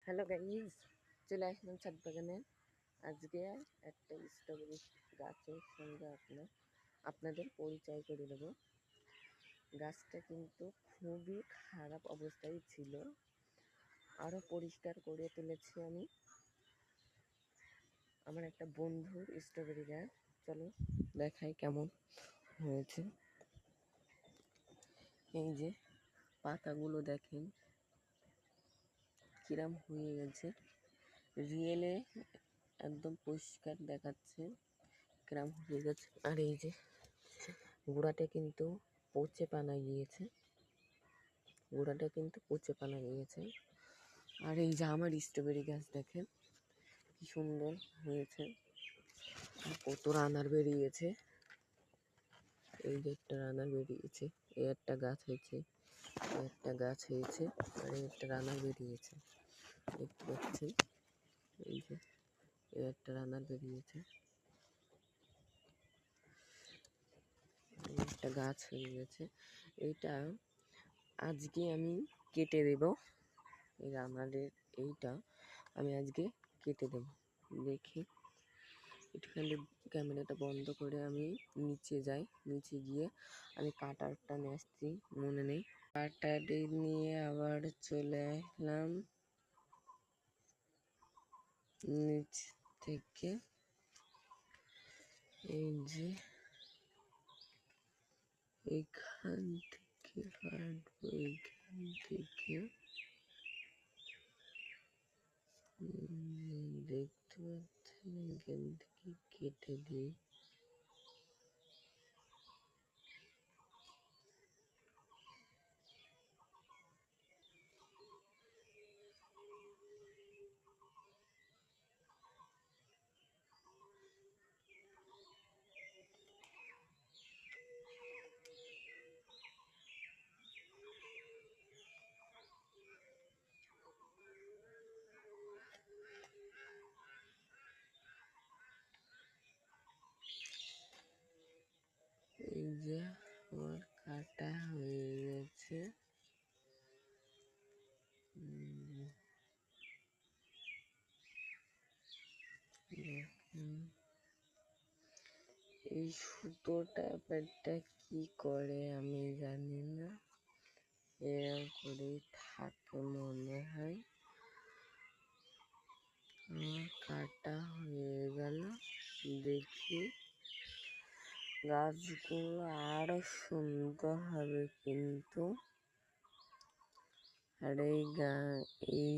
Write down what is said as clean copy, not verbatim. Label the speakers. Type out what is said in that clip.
Speaker 1: Hello guys, চলে আসলাম ছাদ বাগানে। আজকে একটা স্ট্রবেরি গাছের সঙ্গে আপনাদের পরিচয় করে দেব। গাছটা কিন্তু খুবই খারাপ অবস্থায় ছিল, আরও পরিষ্কার করে তুলেছি আমি। আমার একটা বন্ধুর স্ট্রবেরি গাছ, চলো দেখাই কেমন হয়েছে। এই যে পাতাগুলো দেখেন কিরম হয়ে গেছে, রিয়েলে একদম পরিষ্কার দেখাচ্ছে কিরম হয়ে গেছে। আর এই যে গোড়াটা কিন্তু পচে পানা গিয়েছে, আর এই যে আমার স্ট্রবেরি গাছ দেখেন কি সুন্দর হয়েছে, কত রানার বেরিয়েছে। এই যে একটা রানার বেরিয়েছে, এই একটা গাছ হয়েছে, আর এই একটা রানার বেরিয়েছে, দেখতে পাচ্ছেন। এই যে এই একটা রানার বেরিয়েছে, একটা গাছ হয়ে গেছে। এইটা আজকে আমি কেটে দেব, এই রানারের এইটা আমি আজকে কেটে দেব। দেখি একটুখানি ক্যামেরাটা বন্ধ করে আমি নিচে যাই, নিচে গিয়ে আমি কাটারটা নিয়ে আসছি, মনে নেই। কাটারটি নিয়ে আবার চলে আসলাম নিচ থেকে। এই যে এইখান থেকে কাটবো, এইখান থেকে দেখতে পাচ্ছেন, এখান থেকে কেটে দিই। এই যে আমার কাটা হয়ে গেছে। এই সুতোটা ব্যাপারটা কি করে আমি জানি না, এরকম করেই থাকে মনে হয়। আমার কাটা হয়ে গেল, দেখি গাছগুলো আরো সুন্দর হবে কিন্তু। আর এই